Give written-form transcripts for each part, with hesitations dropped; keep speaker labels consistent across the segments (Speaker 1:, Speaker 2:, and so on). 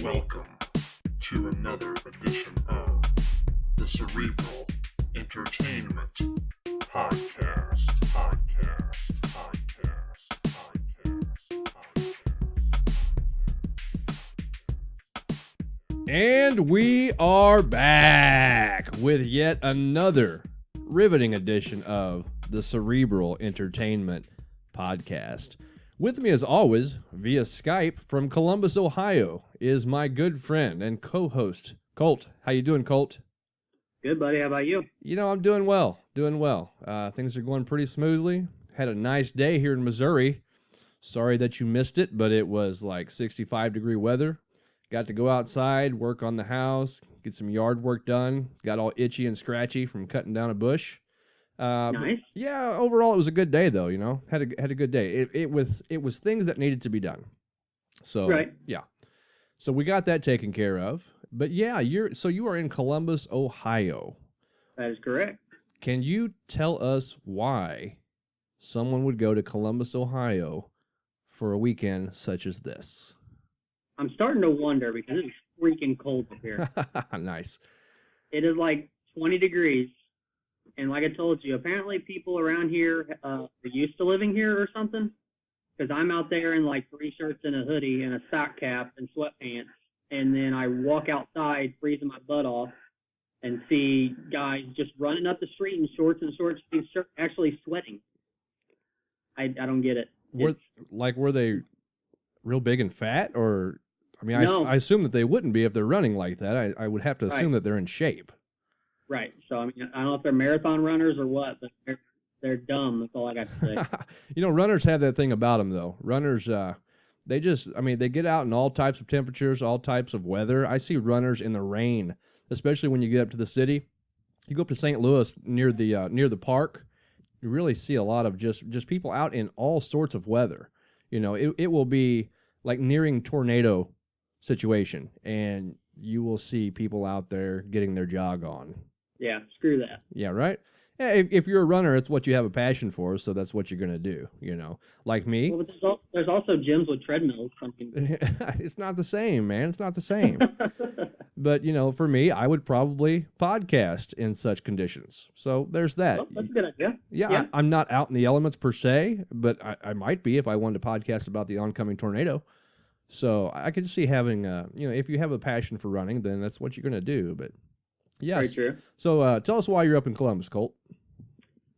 Speaker 1: Welcome to another edition of the Cerebral Entertainment Podcast.
Speaker 2: And we are back with yet another riveting edition of the Cerebral Entertainment Podcast. With me, as always, via Skype from Columbus, Ohio, is my good friend and co-host, Colt. How you doing, Colt?
Speaker 3: Good, buddy. How about you?
Speaker 2: You know, I'm doing well. Things are going pretty smoothly. Had a nice day here in Missouri. Sorry that you missed it, but it was like 65-degree weather. Got to go outside, work on the house, get some yard work done. Got all itchy and scratchy from cutting down a bush.
Speaker 3: Nice.
Speaker 2: Yeah, overall it was a good day though. You know, had a good day. It was things that needed to be done. So
Speaker 3: Right.
Speaker 2: Yeah, so we got that taken care of. But yeah, you are in Columbus, Ohio.
Speaker 3: That is correct.
Speaker 2: Can you tell us why someone would go to Columbus, Ohio, for a weekend such as this?
Speaker 3: I'm starting to wonder because it's freaking cold up here.
Speaker 2: Nice.
Speaker 3: It is like 20 degrees. And like I told you, apparently people around here are used to living here or something. Because I'm out there in like 3 shirts and a hoodie and a sock cap and sweatpants. And then I walk outside freezing my butt off and see guys just running up the street in shorts and short sleeves actually sweating. I don't get it.
Speaker 2: Were they real big and fat? Or, I mean,
Speaker 3: No.
Speaker 2: I assume that they wouldn't be if they're running like that. I would have to assume that they're in shape.
Speaker 3: Right. So, I mean, I don't know if they're marathon runners or what, but they're dumb. That's all I got to say.
Speaker 2: You know, runners have that thing about them, though. Runners, they get out in all types of temperatures, all types of weather. I see runners in the rain, especially when you get up to the city. You go up to St. Louis near the park, you really see a lot of just people out in all sorts of weather. You know, it will be like nearing tornado situation, and you will see people out there getting their jog on.
Speaker 3: Yeah, screw that.
Speaker 2: Yeah, right? Yeah, if you're a runner, it's what you have a passion for, so that's what you're going to do, you know. Like me.
Speaker 3: Well, there's also gyms with treadmills.
Speaker 2: It's not the same, man. It's not the same. But, you know, for me, I would probably podcast in such conditions. So there's that.
Speaker 3: Well, that's a good idea.
Speaker 2: Yeah. I'm not out in the elements per se, but I might be if I wanted to podcast about the oncoming tornado. So I could see having, if you have a passion for running, then that's what you're going to do. But yes.
Speaker 3: Very true.
Speaker 2: So tell us why you're up in Columbus, Colt.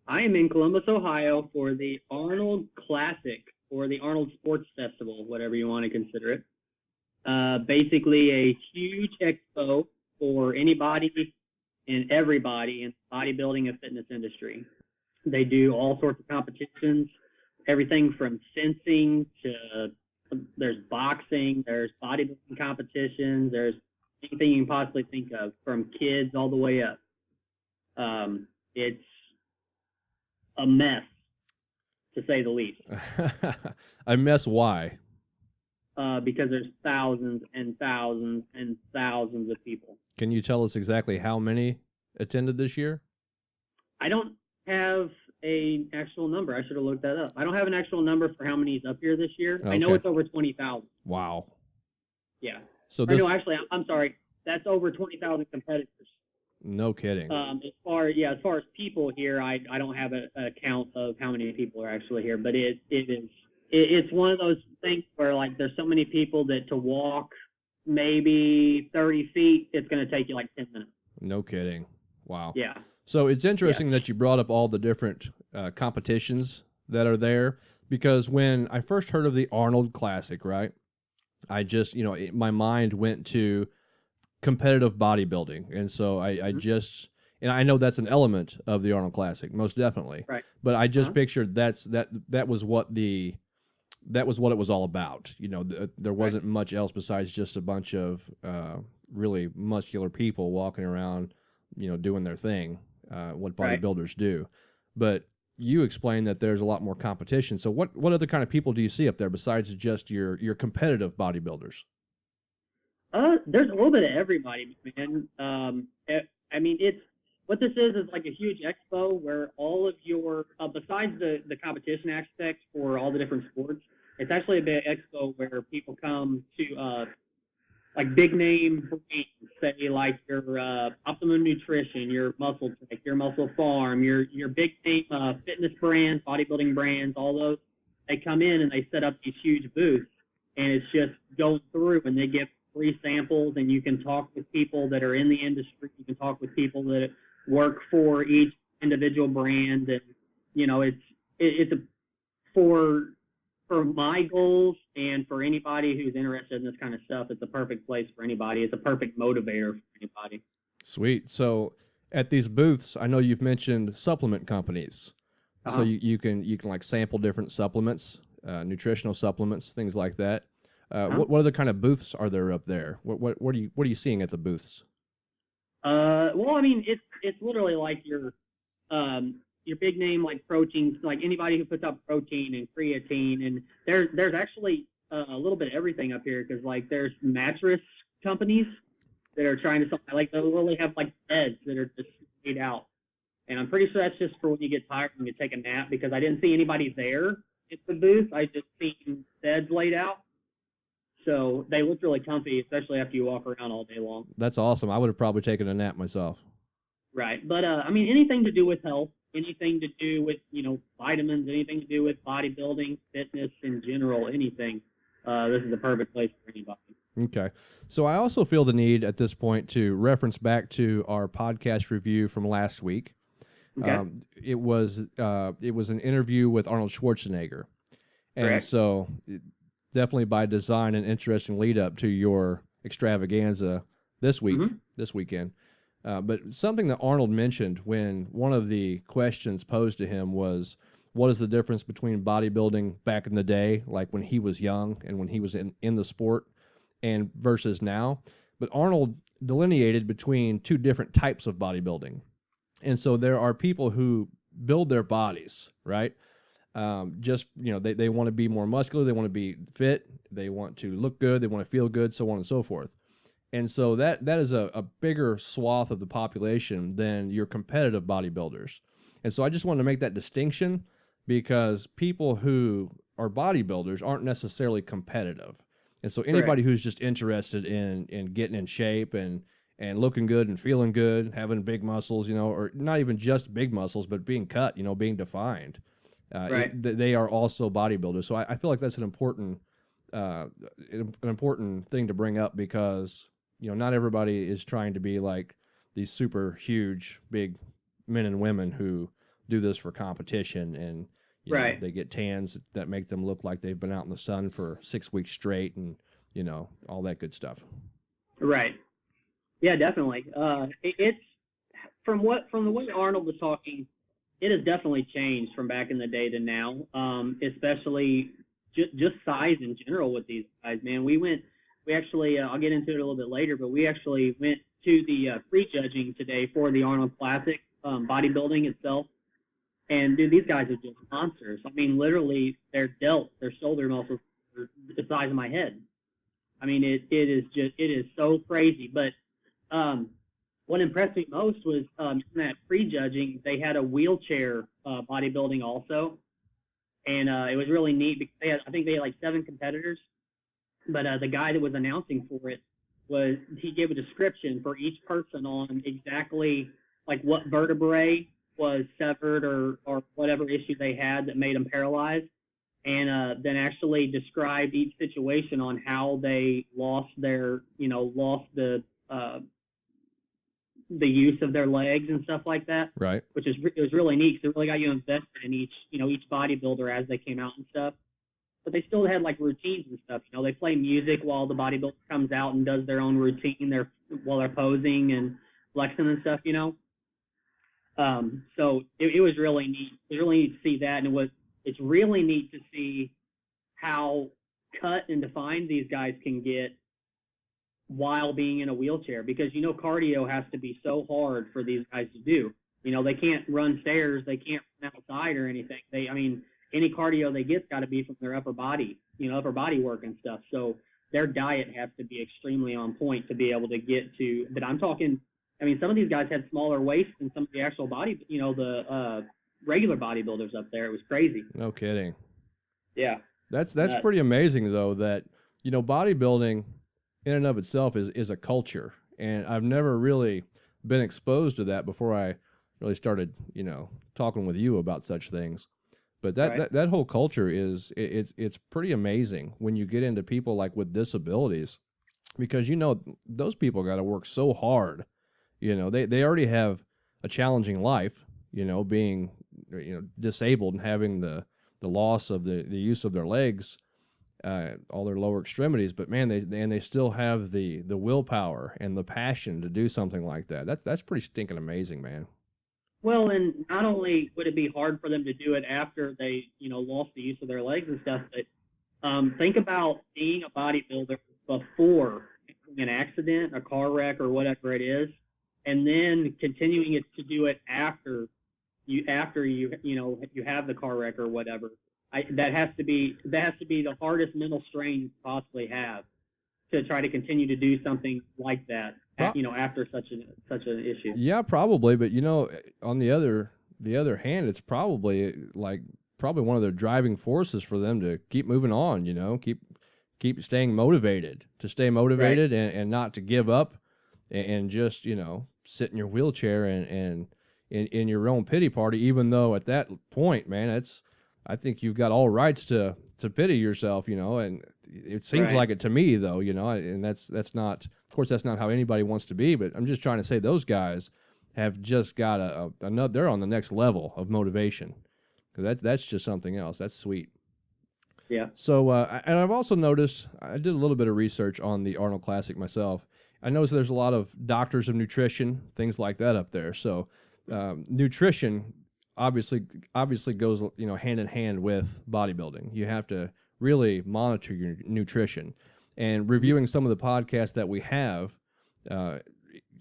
Speaker 3: I am in Columbus, Ohio for the Arnold Classic or the Arnold Sports Festival, whatever you want to consider it. Basically a huge expo for anybody and everybody in the bodybuilding and fitness industry. They do all sorts of competitions, everything from fencing to there's boxing, there's bodybuilding competitions, there's anything you can possibly think of, from kids all the way up. It's a mess, to say the least.
Speaker 2: A mess, why?
Speaker 3: Because there's thousands and thousands and thousands of people.
Speaker 2: Can you tell us exactly how many attended this year?
Speaker 3: I don't have an actual number. I should have looked that up. I don't have an actual number for how many is up here this year.
Speaker 2: Okay.
Speaker 3: I know it's over 20,000.
Speaker 2: Wow.
Speaker 3: Yeah.
Speaker 2: So
Speaker 3: No, actually, I'm sorry. That's over 20,000 competitors.
Speaker 2: No kidding.
Speaker 3: As far as people here, I don't have a count of how many people are actually here, but it's one of those things where like there's so many people that to walk maybe 30 feet, it's going to take you like 10 minutes.
Speaker 2: No kidding. Wow.
Speaker 3: Yeah.
Speaker 2: So it's interesting that you brought up all the different competitions that are there, because when I first heard of the Arnold Classic, right, I just, my mind went to competitive bodybuilding. And so and I know that's an element of the Arnold Classic, most definitely.
Speaker 3: Right.
Speaker 2: But I just pictured that was what it was all about. You know, there wasn't much else besides just a bunch of really muscular people walking around, doing their thing, what bodybuilders do. But you explained that there's a lot more competition. So what other kind of people do you see up there besides just your competitive bodybuilders?
Speaker 3: There's a little bit of everybody, man. I mean, what this is like a huge expo where all of your, besides the competition aspect for all the different sports, it's actually a big expo where people come to like big name brands, say like your Optimum Nutrition, your Muscle Tech, your Muscle Farm, your big name fitness brands, bodybuilding brands, all those. They come in and they set up these huge booths, and it's just going through, and they give free samples, and you can talk with people that are in the industry. You can talk with people that work for each individual brand, and it's a for my goals and for anybody who's interested in this kind of stuff. It's a perfect place for anybody. It's a perfect motivator for anybody.
Speaker 2: Sweet. So at these booths, I know you've mentioned supplement companies. So you can like sample different supplements, nutritional supplements, things like that. What other kind of booths are there up there? What are you seeing at the booths?
Speaker 3: Well, I mean, it's literally like your big name like proteins, like anybody who puts out protein and creatine, and there's actually a little bit of everything up here, because like there's mattress companies that are trying to sell, like they literally have like beds that are just laid out, and I'm pretty sure that's just for when you get tired and you take a nap, because I didn't see anybody there at the booth. I just seen beds laid out. So they look really comfy, especially after you walk around all day long.
Speaker 2: That's awesome. I would have probably taken a nap myself.
Speaker 3: Right. But, I mean, anything to do with health, anything to do with, vitamins, anything to do with bodybuilding, fitness in general, anything, this is the perfect place for anybody. Okay.
Speaker 2: So I also feel the need at this point to reference back to our podcast review from last week.
Speaker 3: Okay.
Speaker 2: It was an interview with Arnold Schwarzenegger. And
Speaker 3: Correct.
Speaker 2: So definitely by design an interesting lead up to your extravaganza this weekend. But something that Arnold mentioned when one of the questions posed to him was, what is the difference between bodybuilding back in the day, like when he was young and when he was in the sport, and versus now? But Arnold delineated between two different types of bodybuilding. And so there are people who build their bodies, right? They want to be more muscular, they want to be fit, they want to look good, they want to feel good, so on and so forth. And so that is a bigger swath of the population than your competitive bodybuilders. And so I just wanted to make that distinction, because people who are bodybuilders aren't necessarily competitive. And so anybody who's just interested in getting in shape and looking good and feeling good, having big muscles, or not even just big muscles, but being cut, being defined, they are also bodybuilders. So I feel like that's an important thing to bring up, because not everybody is trying to be like these super huge big men and women who do this for competition, and they get tans that make them look like they've been out in the sun for 6 weeks straight, and all that good stuff.
Speaker 3: Right. Yeah, definitely. It's from the way Arnold was talking, it has definitely changed from back in the day to now, especially just size in general with these guys, man. We actually, I'll get into it a little bit later, but we actually went to the prejudging today for the Arnold Classic, bodybuilding itself. And, dude, these guys are just monsters. I mean, literally, their shoulder muscles are the size of my head. I mean, it is so crazy. But what impressed me most was in that prejudging, they had a wheelchair bodybuilding also. And it was really neat, because I think they had like 7 competitors. But the guy that was announcing for it he gave a description for each person on exactly like what vertebrae was severed or whatever issue they had that made them paralyzed, and then actually described each situation on how they lost the use of their legs and stuff like that.
Speaker 2: Right.
Speaker 3: It was really neat, because it really got you invested in each bodybuilder as they came out and stuff. But they still had like routines and stuff. They play music while the bodybuilder comes out and does their own routine while they're posing and flexing and stuff. So it was really neat. It was really neat to see that, and it's really neat to see how cut and defined these guys can get while being in a wheelchair, because cardio has to be so hard for these guys to do. They can't run stairs, they can't run outside or anything. Any cardio they get's got to be from their upper body work and stuff. So their diet has to be extremely on point to be able to get to. But I'm talking, some of these guys had smaller waists than some of the actual the regular bodybuilders up there. It was crazy.
Speaker 2: No kidding.
Speaker 3: Yeah.
Speaker 2: That's pretty amazing, though, that, bodybuilding, in and of itself is a culture, and I've never really been exposed to that before I really started, talking with you about such things. But that,
Speaker 3: Right.
Speaker 2: that whole culture it's pretty amazing when you get into people like with disabilities, because those people got to work so hard. They already have a challenging life, being disabled and having the loss of the use of their legs, all their lower extremities. But man, they still have the willpower and the passion to do something like that. That's pretty stinking amazing, man.
Speaker 3: Well, and not only would it be hard for them to do it after they, lost the use of their legs and stuff, but think about being a bodybuilder before an accident, a car wreck, or whatever it is, and then continuing it to do it after you have the car wreck or whatever. That has to be the hardest mental strain you possibly have to try to continue to do something like that. After such an issue.
Speaker 2: Yeah, probably. But on the other hand, it's probably one of the driving forces for them to keep moving on. Keep staying motivated, to stay motivated, right, and not to give up, and just sit in your wheelchair and in your own pity party. Even though at that point, man, I think you've got all rights to pity yourself, and it seems
Speaker 3: right.
Speaker 2: like it to me, though, and that's not, of course, that's not how anybody wants to be, but I'm just trying to say those guys have just got another, they're on the next level of motivation, because that's just something else. That's sweet.
Speaker 3: Yeah.
Speaker 2: So, and I've also noticed, I did a little bit of research on the Arnold Classic myself. I noticed there's a lot of doctors of nutrition, things like that up there. So, nutrition obviously goes hand in hand with bodybuilding. You have to really monitor your nutrition. And reviewing some of the podcasts that we have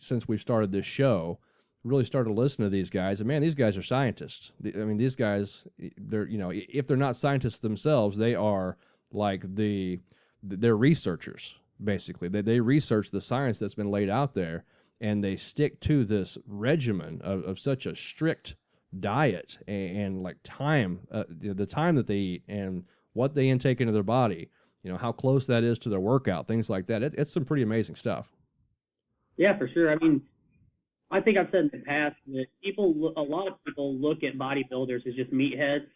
Speaker 2: since we've started this show, really started to listen to these guys. And man, these guys are scientists. These guys, they're if they're not scientists themselves, they are like they're researchers basically. They research the science that's been laid out there, and they stick to this regimen of such a strict diet and like time, the time that they eat and what they intake into their body, how close that is to their workout, things like that. It's some pretty amazing stuff.
Speaker 3: Yeah, for sure. I think I've said in the past that a lot of people look at bodybuilders as just meatheads,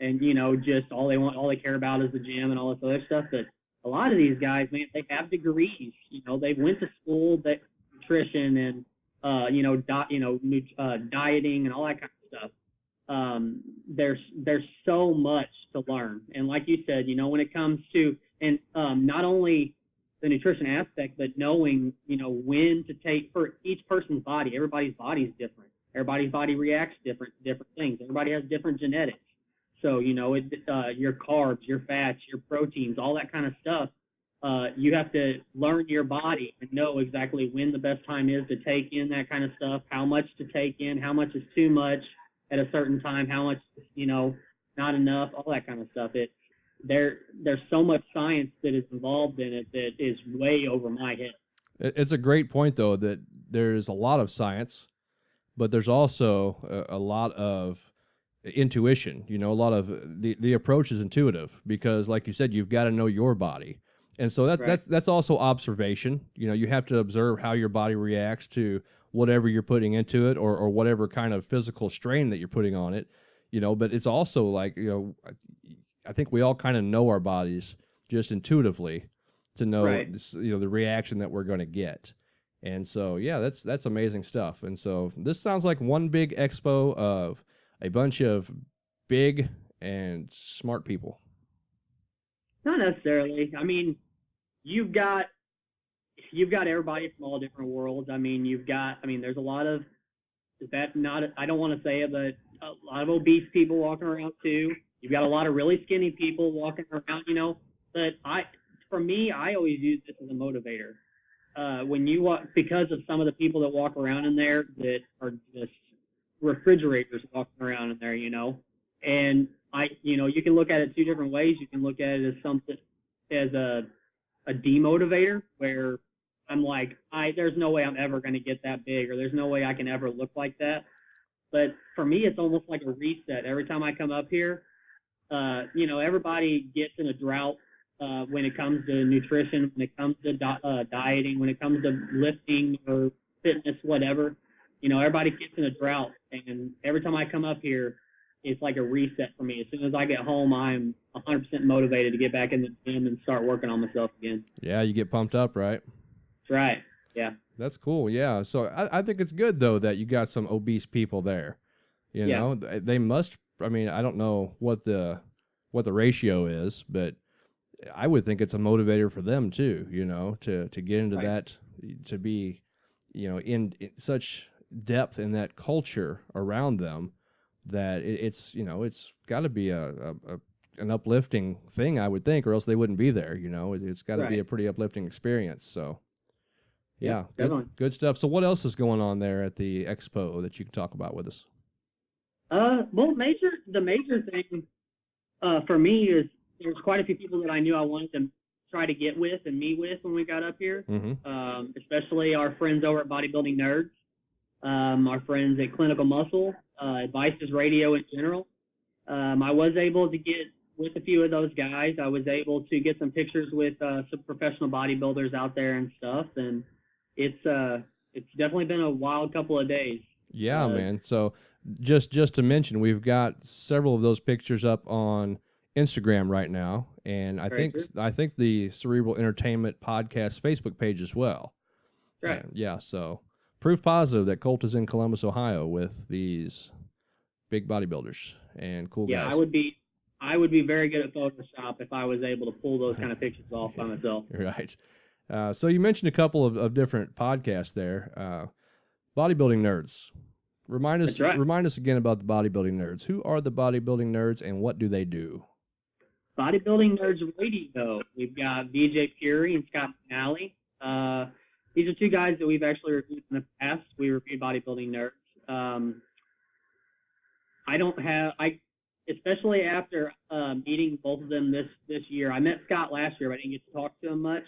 Speaker 3: and just all they care about is the gym and all this other stuff. But a lot of these guys, man, they have degrees. They went to school, that nutrition and dieting and all that kind of stuff. There's so much to learn, and like you said, when it comes to not only the nutrition aspect, but knowing when to take for each person's body. Everybody's body is different. Everybody's body reacts different to different things. Everybody has different genetics. So your carbs, your fats, your proteins, all that kind of stuff. You have to learn your body and know exactly when the best time is to take in that kind of stuff, how much to take in, how much is too much at a certain time, how much not enough, all that kind of stuff. There's so much science that is involved in it that is way over my head.
Speaker 2: It's a great point, though, that there's a lot of science, but there's also a lot of intuition. A lot of the approach is intuitive, because, like you said, you've got to know your body, and so that's also observation. You have to observe how your body reacts to whatever you're putting into it, or whatever kind of physical strain that you're putting on it. But it's also like I think we all kind of know our bodies just intuitively to know this, the reaction that we're going to get. And so, yeah, that's amazing stuff. And so this sounds like one big expo of a bunch of big and smart people.
Speaker 3: Not necessarily. You've got everybody from all different worlds. There's a lot of I don't want to say it, but a lot of obese people walking around too. You've got a lot of really skinny people walking around, but for me, I always use this as a motivator. When you walk, because of some of the people that walk around in there that are just refrigerators walking around in there, and you can look at it two different ways. You can look at it as something, as a demotivator, where I'm like, there's no way I'm ever going to get that big, or there's no way I can ever look like that. But for me, it's almost like a reset. Every time I come up here, everybody gets in a drought when it comes to nutrition, when it comes to dieting, when it comes to lifting or fitness, whatever. Everybody gets in a drought, and every time I come up here, it's like a reset for me. As soon as I get home, I'm 100% motivated to get back in the gym and start working on myself again.
Speaker 2: Yeah, you get pumped up, right?
Speaker 3: That's right. Yeah.
Speaker 2: That's cool. Yeah. So I think it's good though that you got some obese people there. They must. I mean, I don't know what the ratio is, but I would think it's a motivator for them too. To get into that, to be, in such depth in that culture around them, that it's got to be an uplifting thing, I would think, or else they wouldn't be there. It's got to be a pretty uplifting experience. So. Yeah, good stuff. So what else is going on there at the expo that you can talk about with us?
Speaker 3: Well, the major thing for me is there's quite a few people that I knew I wanted to try to get with and meet with when we got up here, especially our friends over at Bodybuilding Nerds, our friends at Clinical Muscle, Advices Radio in general. I was able to get with a few of those guys. I was able to get some pictures with some professional bodybuilders out there and stuff, and it's definitely been a wild couple of days.
Speaker 2: Yeah, man. So just to mention, we've got several of those pictures up on Instagram right now, and I think the Cerebral Entertainment Podcast Facebook page as well.
Speaker 3: Right.
Speaker 2: Yeah. So proof positive that Colt is in Columbus, Ohio, with these big bodybuilders and cool guys.
Speaker 3: Yeah, I would be very good at Photoshop if I was able to pull those kind of pictures off by myself.
Speaker 2: Right. So you mentioned a couple of different podcasts there. Bodybuilding Nerds. Remind us again about the Bodybuilding Nerds. Who are the Bodybuilding Nerds and what do they do?
Speaker 3: Bodybuilding Nerds Radio. We've got VJ Fury and Scott McNally. These are two guys that we've actually reviewed in the past. We reviewed Bodybuilding Nerds. Especially after meeting both of them this year. I met Scott last year, but I didn't get to talk to him much.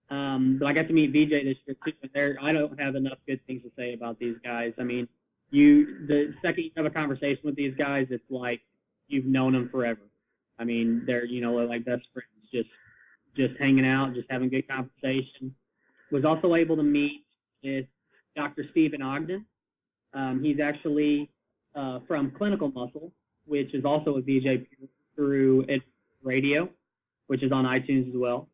Speaker 3: But I got to meet VJ this year too. I don't have enough good things to say about these guys. I mean, the second you have a conversation with these guys, it's like you've known them forever. I mean, they're like best friends, just hanging out, just having good conversation. Was also able to meet with Dr. Stephen Ogden. He's actually from Clinical Muscle, which is also a VJ through Radio, which is on iTunes as well.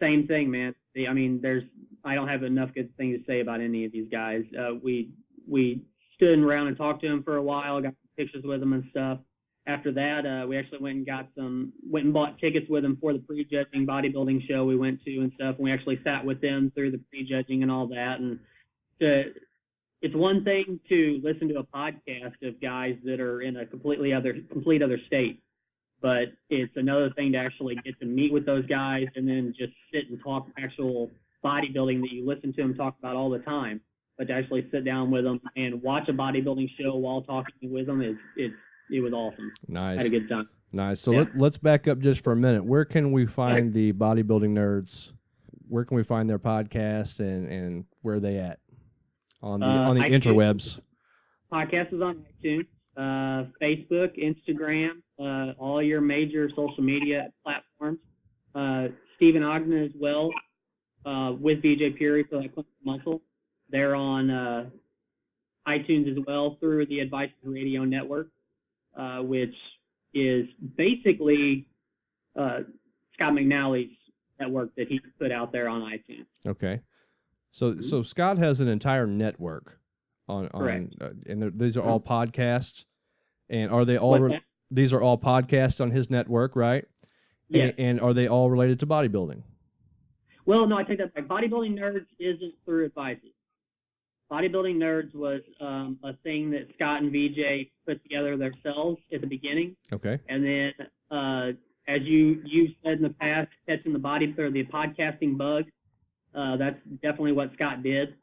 Speaker 3: Same thing, man. I don't have enough good things to say about any of these guys. We stood around and talked to them for a while, got pictures with them and stuff. After that, we actually went and bought tickets with them for the prejudging bodybuilding show we went to and stuff. And we actually sat with them through the prejudging and all that. And it's one thing to listen to a podcast of guys that are in a complete other state, but it's another thing to actually get to meet with those guys and then just sit and talk actual bodybuilding that you listen to them talk about all the time. But to actually sit down with them and watch a bodybuilding show while talking with them it was awesome. Nice. I had a good time.
Speaker 2: Nice. So let's back up just for a minute. Where can we find the Bodybuilding Nerds? Where can we find their podcast and where are they at? On the interwebs.
Speaker 3: Podcast is on iTunes, Facebook, Instagram, all your major social media platforms. Stephen Ogden as well, with VJ Fury for that Clinical Muscle. They're on iTunes as well through the Advices Radio Network, which is basically Scott McNally's network that he put out there on iTunes.
Speaker 2: Okay. So Scott has an entire network on and these are all podcasts, and are they all these are all podcasts on his network, right?
Speaker 3: Yeah.
Speaker 2: And are they all related to bodybuilding?
Speaker 3: Well, no, I take that back. Bodybuilding Nerds isn't through Advices. Bodybuilding Nerds was a thing that Scott and VJ put together themselves at the beginning.
Speaker 2: Okay.
Speaker 3: And then, as you've said in the past, catching the podcasting bug. That's definitely what Scott did.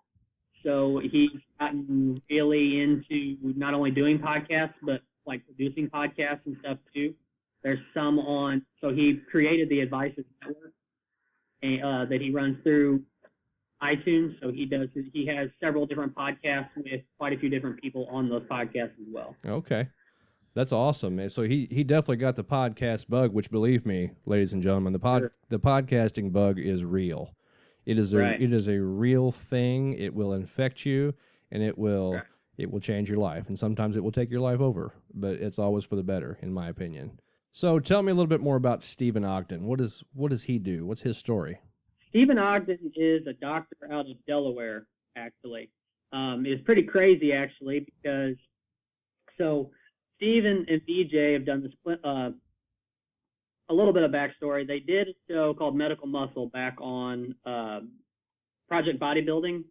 Speaker 3: So he's gotten really into not only doing podcasts, but like producing podcasts and stuff too. There's some so he created the Advices Network that he runs through iTunes. So he has several different podcasts with quite a few different people on those podcasts as well.
Speaker 2: Okay. That's awesome, man. So he definitely got the podcast bug, which, believe me, ladies and gentlemen,
Speaker 3: Sure.
Speaker 2: the podcasting bug is real.
Speaker 3: Right.
Speaker 2: It is a real thing. It will infect you, and
Speaker 3: Right.
Speaker 2: it will change your life, and sometimes it will take your life over. But it's always for the better, in my opinion. So tell me a little bit more about Stephen Ogden. What does he do? What's his story?
Speaker 3: Stephen Ogden is a doctor out of Delaware, actually. It's pretty crazy, actually, because so Stephen and BJ have done this. A little bit of backstory. They did a show called Medical Muscle back on Project Bodybuilding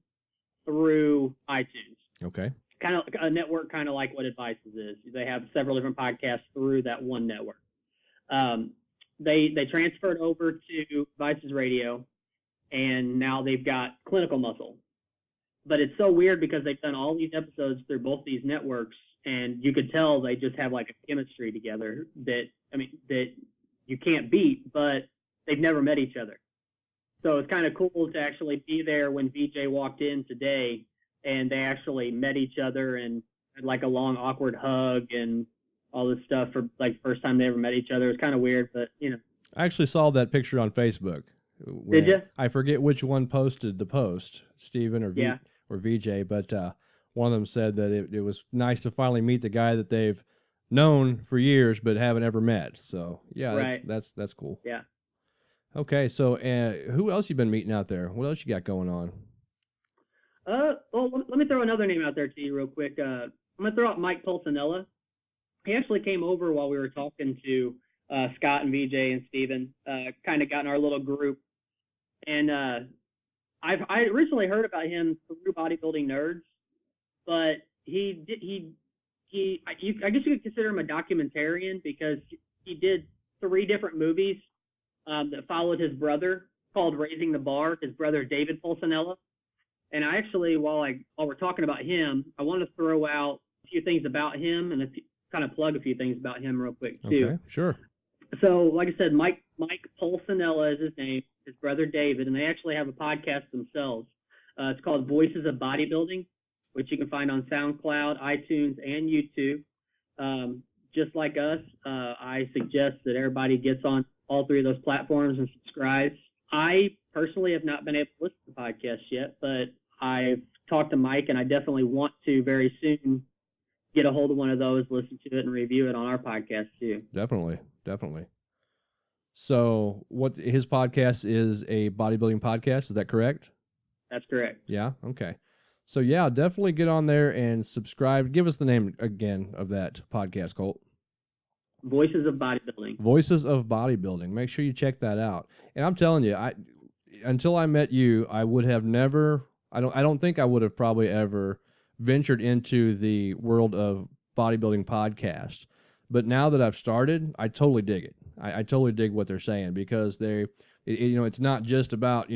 Speaker 3: through iTunes.
Speaker 2: Okay.
Speaker 3: Kind of a network, kind of like what Advices is. They have several different podcasts through that one network. They transferred over to Advices Radio, and now they've got Clinical Muscle. But it's so weird because they've done all these episodes through both these networks, and you could tell they just have like a chemistry together that you can't beat, but they've never met each other. So it's kind of cool to actually be there when VJ walked in today, and they actually met each other and had like a long awkward hug and all this stuff for like first time they ever met each other. It's kind of weird, but
Speaker 2: I actually saw that picture on Facebook.
Speaker 3: Did you?
Speaker 2: I forget which one posted the post, Steven or
Speaker 3: Yeah.
Speaker 2: or VJ, but one of them said that it was nice to finally meet the guy that they've known for years but haven't ever met. So yeah,
Speaker 3: Right.
Speaker 2: that's cool.
Speaker 3: Yeah.
Speaker 2: Okay, so who else you been meeting out there? What else you got going on?
Speaker 3: Well, let me throw another name out there to you real quick. I'm gonna throw out Mike Pulcinella. He actually came over while we were talking to Scott and VJ and Steven, kind of got in our little group. And I originally heard about him through Bodybuilding Nerds, but I guess you could consider him a documentarian because he did 3 different movies that followed his brother called Raising the Bar, his brother David Pulcinella. And I actually, while we're talking about him, I want to throw out a few things about him and kind of plug a few things about him real quick too.
Speaker 2: Okay, sure.
Speaker 3: So, like I said, Mike Pulcinella is his name, his brother David, and they actually have a podcast themselves. It's called Voices of Bodybuilding, which you can find on SoundCloud, iTunes, and YouTube. Just like us, I suggest that everybody gets on all 3 of those platforms and subscribes. I personally have not been able to listen to podcasts yet, but I've talked to Mike, and I definitely want to very soon get a hold of one of those, listen to it, and review it on our podcast too.
Speaker 2: Definitely. So, what his podcast is a bodybuilding podcast? Is that correct?
Speaker 3: That's correct.
Speaker 2: Yeah. Okay. So yeah, definitely get on there and subscribe. Give us the name again of that podcast, Colt.
Speaker 3: Voices of Bodybuilding.
Speaker 2: Voices of Bodybuilding. Make sure you check that out. And I'm telling you, until I met you, I would have never. I don't think I would have probably ever ventured into the world of bodybuilding podcast. But now that I've started, I totally dig it. I totally dig what they're saying because it's not just about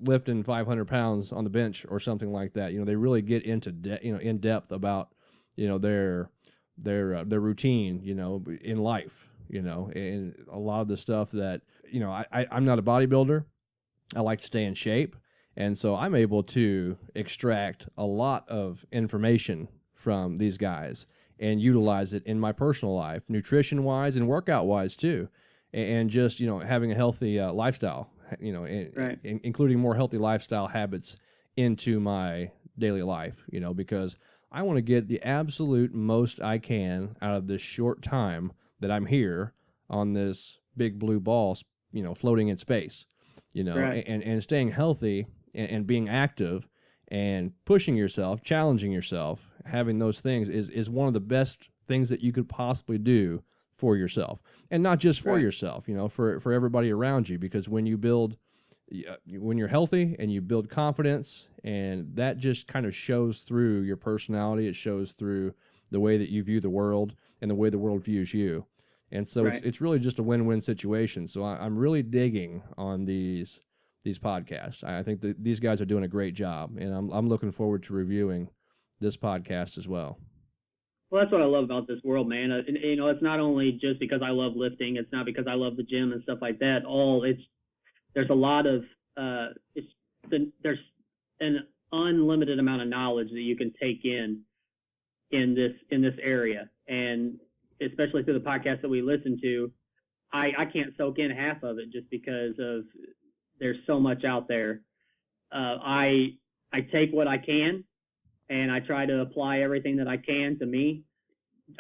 Speaker 2: lifting 500 pounds on the bench or something like that. They really get into in depth about their routine in life, and a lot of the stuff that I'm not a bodybuilder. I like to stay in shape, and so I'm able to extract a lot of information from these guys and utilize it in my personal life, nutrition wise and workout wise too, and just having a healthy lifestyle,
Speaker 3: Right.
Speaker 2: including more healthy lifestyle habits into my daily life, because I want to get the absolute most I can out of this short time that I'm here on this big blue ball, floating in space,
Speaker 3: Right.
Speaker 2: and staying healthy and being active and pushing yourself, challenging yourself, having those things is one of the best things that you could possibly do for yourself, and not just for
Speaker 3: Right.
Speaker 2: yourself, for everybody around you, because when you're healthy and you build confidence, and that just kind of shows through your personality, it shows through the way that you view the world and the way the world views you. And so
Speaker 3: Right.
Speaker 2: it's really just a win-win situation. So I'm really digging on these podcasts. I think that these guys are doing a great job, and I'm looking forward to reviewing this podcast as well.
Speaker 3: Well, that's what I love about this world, man. It's not only just because I love lifting. It's not because I love the gym and stuff like that. There's a lot of there's an unlimited amount of knowledge that you can take in this area. And especially through the podcast that we listen to, I can't soak in half of it just because of there's so much out there. I take what I can, and I try to apply everything that I can to me.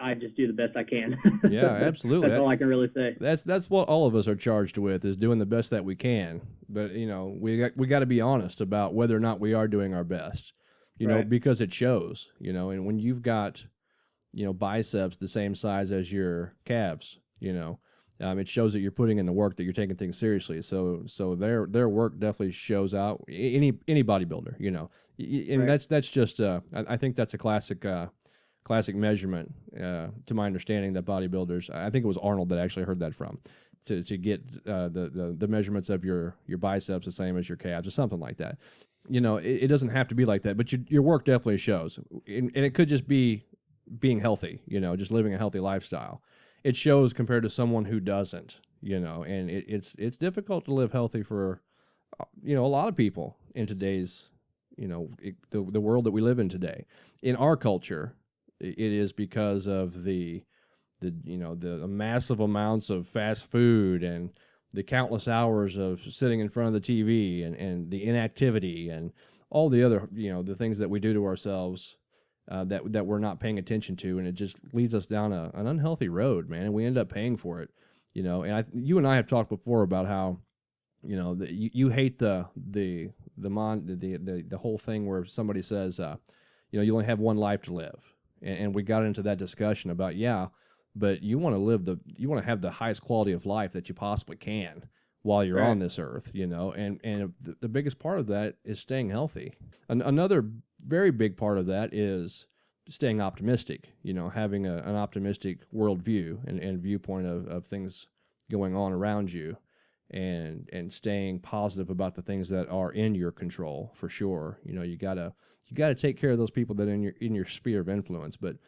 Speaker 3: I just do the best I can.
Speaker 2: Yeah, absolutely.
Speaker 3: That's all I can really say.
Speaker 2: That's what all of us are charged with, is doing the best that we can. But we got to be honest about whether or not we are doing our best.
Speaker 3: Right.
Speaker 2: Because it shows. And when you've got biceps the same size as your calves, it shows that you're putting in the work, that you're taking things seriously. So their work definitely shows out. Any bodybuilder, and
Speaker 3: Right.
Speaker 2: that's just I think that's a classic measurement, to my understanding, that bodybuilders, I think it was Arnold that actually heard that from, to get the measurements of your biceps the same as your calves or something like that. It doesn't have to be like that, but your work definitely shows, and it could just be being healthy, just living a healthy lifestyle. It shows compared to someone who doesn't, and it's difficult to live healthy for, a lot of people in today's, the world that we live in today. In our culture, it is because of the massive amounts of fast food and the countless hours of sitting in front of the TV and the inactivity and all the other, the things that we do to ourselves, that we're not paying attention to, and it just leads us down an unhealthy road, man, and we end up paying for it, And you and I have talked before about how, you hate the whole thing where somebody says, you only have one life to live, and we got into that discussion about, but you want to have the highest quality of life that you possibly can while you're
Speaker 3: Right.
Speaker 2: on this earth, and the biggest part of that is staying healthy. Another very big part of that is staying optimistic, having an optimistic worldview and viewpoint of things going on around you, and staying positive about the things that are in your control, for sure. You gotta take care of those people that are in your sphere of influence, but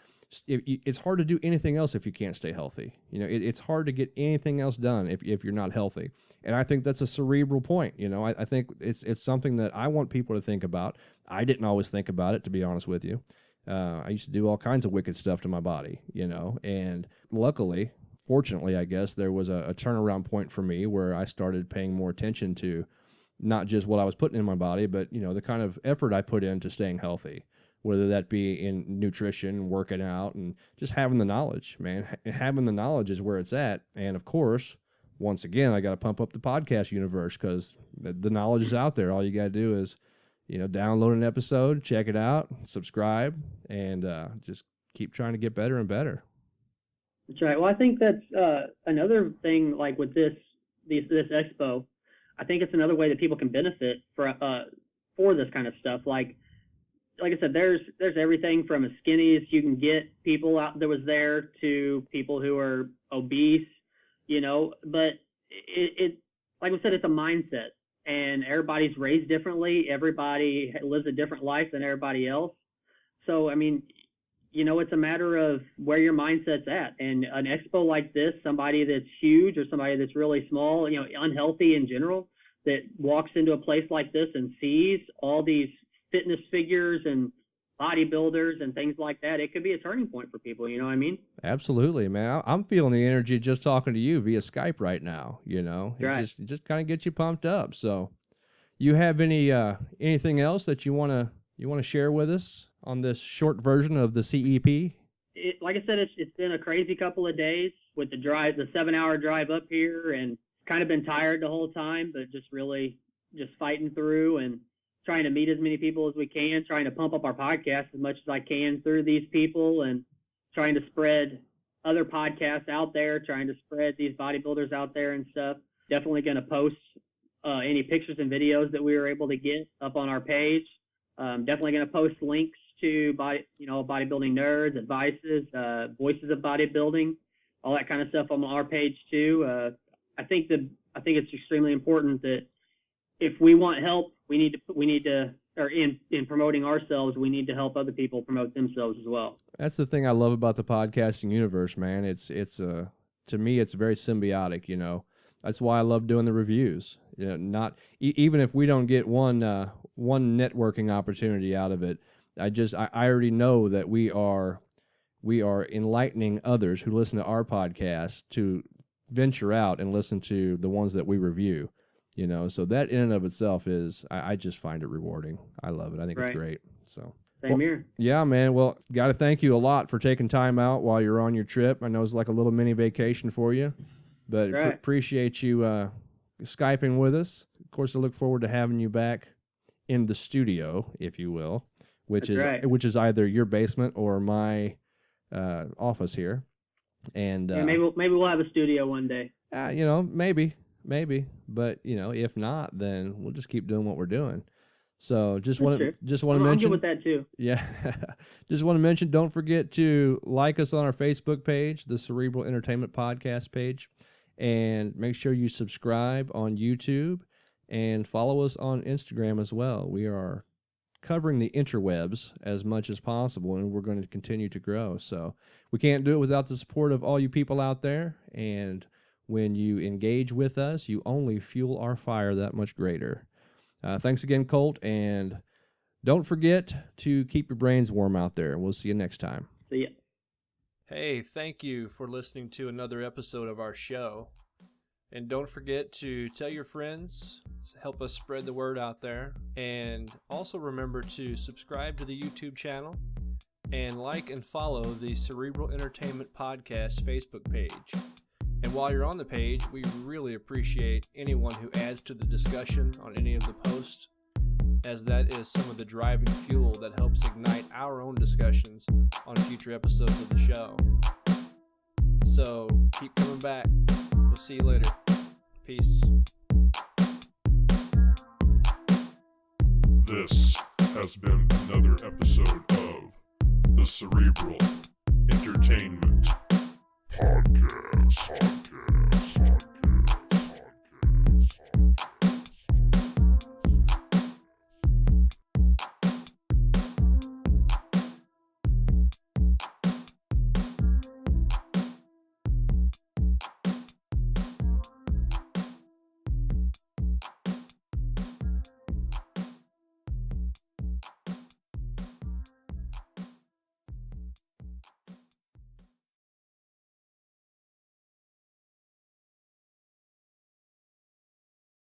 Speaker 2: it's hard to do anything else if you can't stay healthy. It's hard to get anything else done if you're not healthy. And I think that's a cerebral point. I think it's something that I want people to think about. I didn't always think about it, to be honest with you. I used to do all kinds of wicked stuff to my body, and luckily, fortunately, I guess, there was a turnaround point for me where I started paying more attention to not just what I was putting in my body, but, the kind of effort I put into staying healthy, whether that be in nutrition, working out, and just having the knowledge, man. Having the knowledge is where it's at. And of course, once again, I got to pump up the podcast universe, because the knowledge is out there. All you got to do is, download an episode, check it out, subscribe, and just keep trying to get better and better.
Speaker 3: That's right. Well, I think that's another thing, like with this expo. I think it's another way that people can benefit for this kind of stuff. Like I said, there's everything from as skinny as you can get people out that was there to people who are obese, but it like I said, it's a mindset, and everybody's raised differently. Everybody lives a different life than everybody else. So, I mean, it's a matter of where your mindset's at. And an expo like this, somebody that's huge or somebody that's really small, unhealthy in general, that walks into a place like this and sees all these fitness figures and bodybuilders and things like that, it could be a turning point for people. You know what I mean?
Speaker 2: Absolutely, man. I'm feeling the energy just talking to you via Skype right now.
Speaker 3: Right.
Speaker 2: It just kind of gets you pumped up. So, you have anything else that you want to share with us on this short version of the CEP?
Speaker 3: Like I said, it's been a crazy couple of days with the 7-hour drive up here, and kind of been tired the whole time, but just really just fighting through and trying to meet as many people as we can, trying to pump up our podcast as much as I can through these people, and trying to spread other podcasts out there, trying to spread these bodybuilders out there and stuff. Definitely going to post any pictures and videos that we were able to get up on our page. Definitely going to post links to bodybuilding nerds, advices, voices of bodybuilding, all that kind of stuff on our page too. I think it's extremely important that if we want help, we need to, or in promoting ourselves, we need to help other people promote themselves as well.
Speaker 2: That's the thing I love about the podcasting universe, man. It's to me, it's very symbiotic. That's why I love doing the reviews. Not even if we don't get one networking opportunity out of it, I already know that we are we are enlightening others who listen to our podcast to venture out and listen to the ones that we review. You know, so that in and of itself is, I just find it rewarding. I love it. I think it's great. So
Speaker 3: Same here.
Speaker 2: Yeah, man. Well, got to thank you a lot for taking time out while you're on your trip. I know it's like a little mini vacation for you, but appreciate you Skyping with us. Of course, I look forward to having you back in the studio, if you will, which is either your basement or my office here. And
Speaker 3: maybe we'll have a studio one day.
Speaker 2: You know, maybe, but you know, if not, then we'll just keep doing what we're doing. So just want to mention.
Speaker 3: I'm good with that too.
Speaker 2: Yeah, just want to mention. Don't forget to like us on our Facebook page, the Cerebral Entertainment Podcast page, and make sure you subscribe on YouTube and follow us on Instagram as well. We are covering the interwebs as much as possible, and we're going to continue to grow. So we can't do it without the support of all you people out there. And when you engage with us, you only fuel our fire that much greater. Thanks again, Colt, and don't forget to keep your brains warm out there. We'll see you next time.
Speaker 3: See ya.
Speaker 2: Hey, thank you for listening to another episode of our show. And don't forget to tell your friends, help us spread the word out there. And also remember to subscribe to the YouTube channel and like and follow the Cerebral Entertainment Podcast Facebook page. And while you're on the page, we really appreciate anyone who adds to the discussion on any of the posts, as that is some of the driving fuel that helps ignite our own discussions on future episodes of the show. So keep coming back. We'll see you later. Peace.
Speaker 1: This has been another episode of the Cerebral Entertainment Podcast.